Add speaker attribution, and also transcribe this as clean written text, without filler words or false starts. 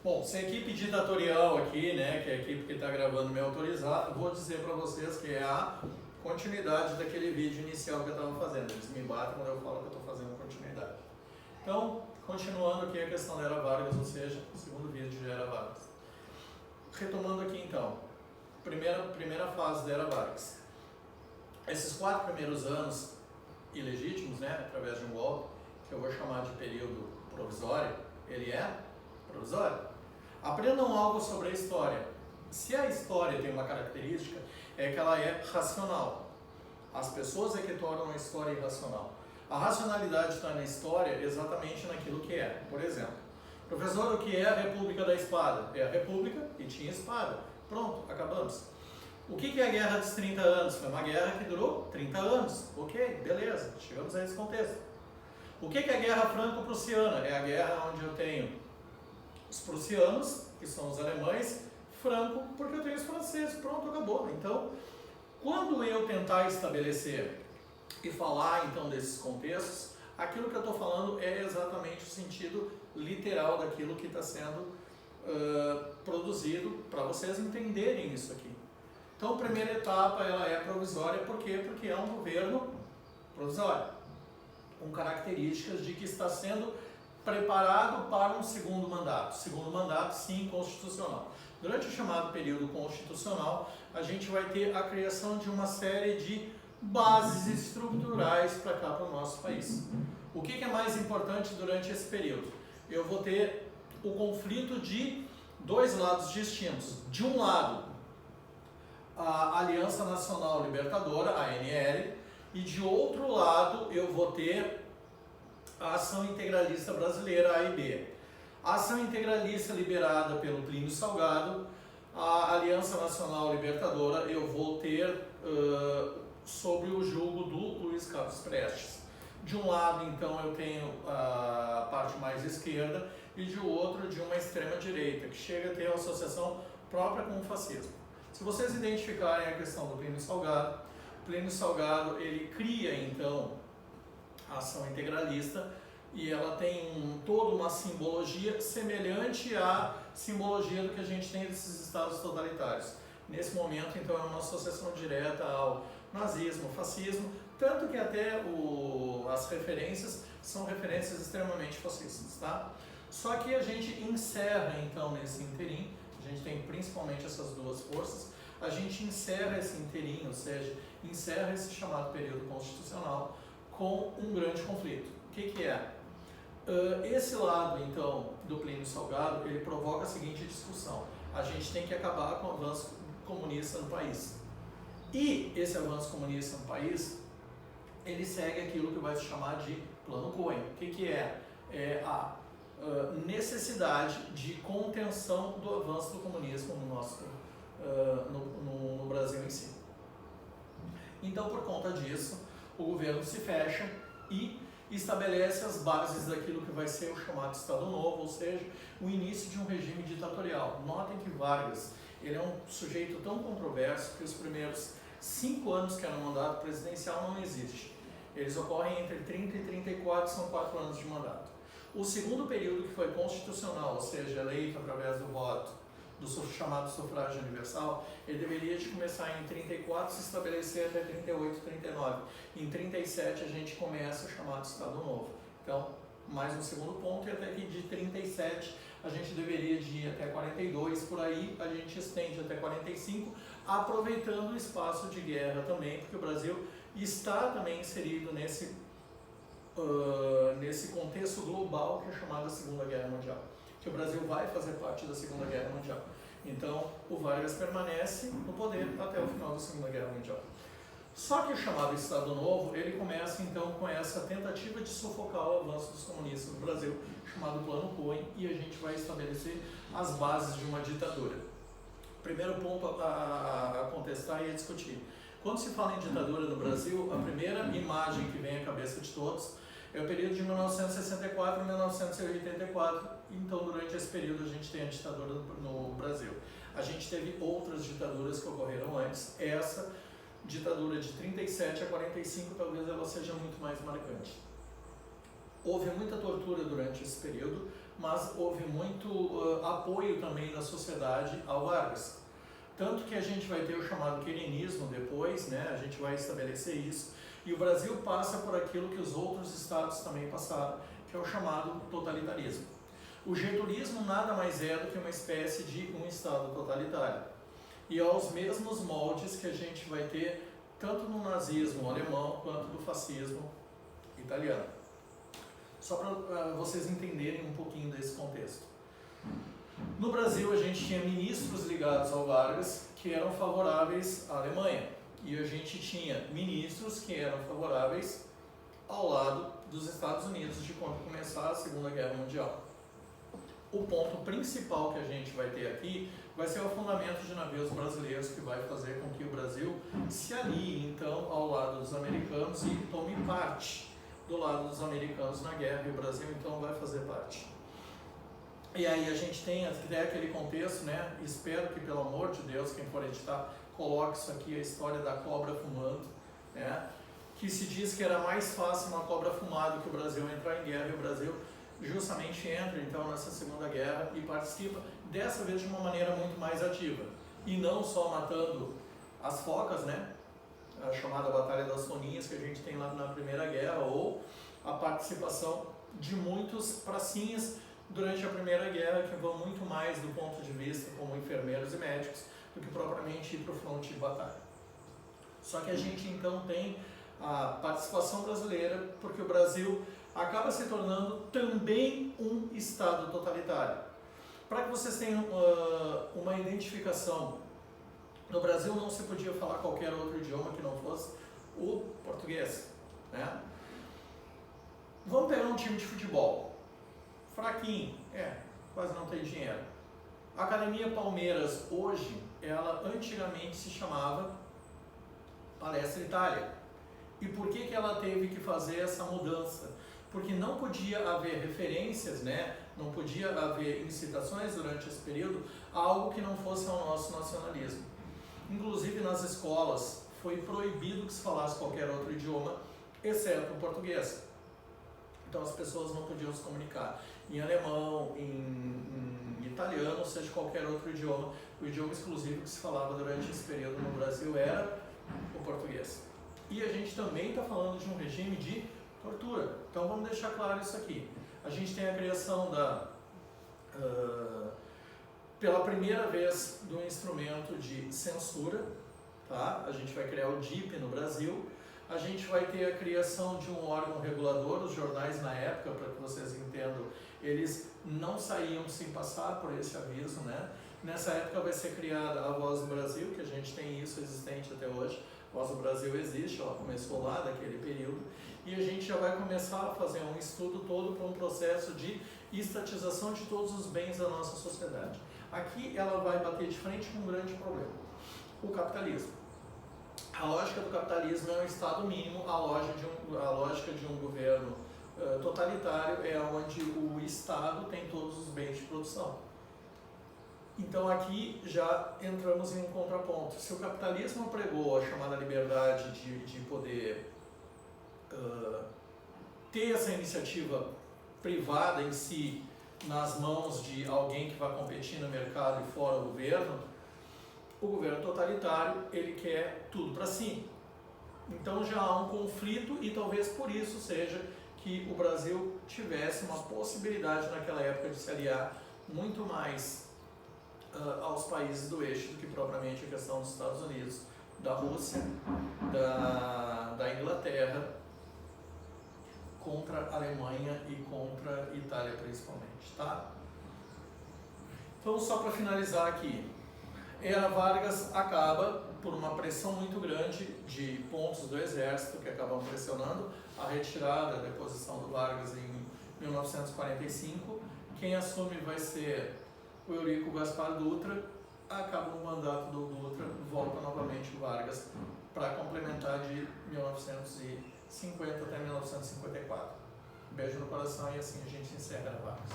Speaker 1: Bom, se a equipe ditatorial aqui, né, que é a equipe que está gravando me autorizar, eu vou dizer para vocês que é a continuidade daquele vídeo inicial que eu estava fazendo. Eles me batem quando eu falo que eu estou fazendo continuidade. Então, continuando aqui a questão da Era Vargas, ou seja, o segundo vídeo de Era Vargas. Retomando aqui então, primeira fase da Era Vargas. Esses 4 primeiros anos ilegítimos, né, através de um golpe, que eu vou chamar de período provisório, ele é provisório. Aprendam algo sobre a história. Se a história tem uma característica, é que ela é racional. As pessoas é que tornam a história irracional. A racionalidade está na história exatamente naquilo que é. Por exemplo, professor, o que é a República da Espada? É a República e tinha espada. Pronto, acabamos. O que é a Guerra dos 30 anos? Foi uma guerra que durou 30 anos. Ok, beleza, chegamos a esse contexto. O que é a Guerra Franco-Prussiana? É a guerra onde eu tenho os prussianos, que são os alemães, Franco, porque eu tenho os franceses. Pronto, acabou. Então, quando eu tentar estabelecer e falar então desses contextos, aquilo que eu estou falando é exatamente o sentido literal daquilo que está sendo produzido para vocês entenderem isso aqui. Então, a primeira etapa ela é provisória, por quê? Porque é um governo provisório, com características de que está sendo preparado para um segundo mandato. Segundo mandato, sim, constitucional. Durante o chamado período constitucional, a gente vai ter a criação de uma série de bases estruturais para cá, para o nosso país. O que é mais importante durante esse período? Eu vou ter o conflito de dois lados distintos. De um lado, a Aliança Nacional Libertadora, a ANL, e de outro lado eu vou ter a Ação Integralista Brasileira, a AIB. A Ação Integralista liderada pelo Plínio Salgado, a Aliança Nacional Libertadora eu vou ter sob o jugo do Luiz Carlos Prestes. De um lado, então, eu tenho a parte mais esquerda e de outro de uma extrema direita, que chega a ter uma associação própria com o fascismo. Se vocês identificarem a questão do Plínio Salgado, ele cria, então, a ação integralista e ela tem toda uma simbologia semelhante à simbologia do que a gente tem desses estados totalitários. Nesse momento, então, é uma associação direta ao nazismo, fascismo, tanto que até as referências são referências extremamente fascistas, tá? Só que a gente encerra, então, nesse interim, a gente tem principalmente essas duas forças, a gente encerra esse interim, ou seja, encerra esse chamado período constitucional com um grande conflito. O que é? Esse lado, então, do Plínio Salgado, ele provoca a seguinte discussão. A gente tem que acabar com o avanço comunista no país. E esse avanço comunista no país, ele segue aquilo que vai se chamar de Plano Cohen. O que é? É a necessidade de contenção do avanço do comunismo no nosso no Brasil em si. Então, por conta disso, o governo se fecha e estabelece as bases daquilo que vai ser o chamado Estado Novo, ou seja, o início de um regime ditatorial. Notem que Vargas, ele é um sujeito tão controverso que os primeiros 5 anos que era no mandato presidencial não existe. Eles ocorrem entre 30 e 34, são 4 anos de mandato. O segundo período, que foi constitucional, ou seja, eleito através do voto, do chamado sufrágio universal, ele deveria de começar em 34 se estabelecer até 38, 39. Em 37 a gente começa o chamado Estado Novo. Então, mais um segundo ponto, e até que de 37 a gente deveria de ir até 42, por aí a gente estende até 45, aproveitando o espaço de guerra também, porque o Brasil está também inserido nesse contexto global que é chamado Segunda Guerra Mundial, que o Brasil vai fazer parte da Segunda Guerra Mundial. Então, o Vargas permanece no poder até o final da Segunda Guerra Mundial. Só que o chamado Estado Novo, ele começa então com essa tentativa de sufocar o avanço dos comunistas no Brasil, chamado Plano Cohen, e a gente vai estabelecer as bases de uma ditadura. Primeiro ponto a contestar e a discutir. Quando se fala em ditadura no Brasil, a primeira imagem que vem à cabeça de todos é o período de 1964 a 1984, então durante esse período a gente tem a ditadura no Brasil. A gente teve outras ditaduras que ocorreram antes, essa ditadura de 37 a 45 talvez ela seja muito mais marcante. Houve muita tortura durante esse período, mas houve muito apoio também da sociedade ao Vargas. Tanto que a gente vai ter o chamado querenismo depois, né? A gente vai estabelecer isso, e o Brasil passa por aquilo que os outros estados também passaram, que é o chamado totalitarismo. O getulismo nada mais é do que uma espécie de um estado totalitário. E aos mesmos moldes que a gente vai ter tanto no nazismo alemão quanto no fascismo italiano. Só para vocês entenderem um pouquinho desse contexto. No Brasil, a gente tinha ministros ligados ao Vargas que eram favoráveis à Alemanha, e a gente tinha ministros que eram favoráveis ao lado dos Estados Unidos de quando começar a Segunda Guerra Mundial. O ponto principal que a gente vai ter aqui vai ser o afundamento de navios brasileiros, que vai fazer com que o Brasil se alie então ao lado dos americanos e tome parte do lado dos americanos na guerra, e o Brasil então vai fazer parte. E aí a gente tem até aquele contexto, né? Espero que, pelo amor de Deus, quem for editar, coloque isso aqui, a história da cobra fumando, né? Que se diz que era mais fácil uma cobra fumar do que o Brasil entrar em guerra, e o Brasil justamente entra então nessa Segunda Guerra e participa, dessa vez de uma maneira muito mais ativa. E não só matando as focas, né? A chamada Batalha das Toninhas que a gente tem lá na Primeira Guerra, ou a participação de muitos pracinhas durante a Primeira Guerra, que vão muito mais do ponto de vista como enfermeiros e médicos do que propriamente ir para o fronte de batalha. Só que a gente então tem a participação brasileira, porque o Brasil acaba se tornando também um Estado totalitário. Para que vocês tenham uma identificação, no Brasil não se podia falar qualquer outro idioma que não fosse o português, né? Vamos pegar um time de futebol, fraquinho, quase não tem dinheiro. A Academia Palmeiras hoje, ela antigamente se chamava Palestra Itália. E por que ela teve que fazer essa mudança? Porque não podia haver referências, né? Não podia haver incitações durante esse período a algo que não fosse ao nosso nacionalismo. Inclusive nas escolas foi proibido que se falasse qualquer outro idioma, exceto o português. Então as pessoas não podiam se comunicar em alemão, em italiano, ou seja, qualquer outro idioma. O idioma exclusivo que se falava durante esse período no Brasil era o português. E a gente também está falando de um regime de tortura. Então vamos deixar claro isso aqui. A gente tem a criação pela primeira vez do instrumento de censura, tá? A gente vai criar o DIP no Brasil. A gente vai ter a criação de um órgão regulador. Os jornais na época, para que vocês entendam, eles não saíam sem passar por esse aviso, né? Nessa época vai ser criada a Voz do Brasil, que a gente tem isso existente até hoje. A Voz do Brasil existe, ela começou lá daquele período, e a gente já vai começar a fazer um estudo todo para um processo de estatização de todos os bens da nossa sociedade. Aqui ela vai bater de frente com um grande problema: o capitalismo. A lógica do capitalismo é um Estado mínimo, a lógica de um governo totalitário é onde o Estado tem todos os bens de produção. Então aqui já entramos em um contraponto. Se o capitalismo pregou a chamada liberdade de poder ter essa iniciativa privada em si nas mãos de alguém que vai competir no mercado e fora o governo totalitário, ele quer tudo para si. Então já há um conflito, e talvez por isso seja que o Brasil tivesse uma possibilidade naquela época de se aliar muito mais aos países do eixo do que propriamente a questão dos Estados Unidos, da Rússia, da Inglaterra, contra a Alemanha e contra a Itália principalmente, tá? Então, só para finalizar aqui, Era Vargas acaba por uma pressão muito grande de pontos do exército que acabam pressionando a retirada, a deposição do Vargas em 1945. Quem assume vai ser o Eurico Gaspar Dutra. Acaba o mandato do Dutra, volta novamente o Vargas para complementar de 1950 até 1954. Beijo no coração, e assim a gente encerra a Vargas.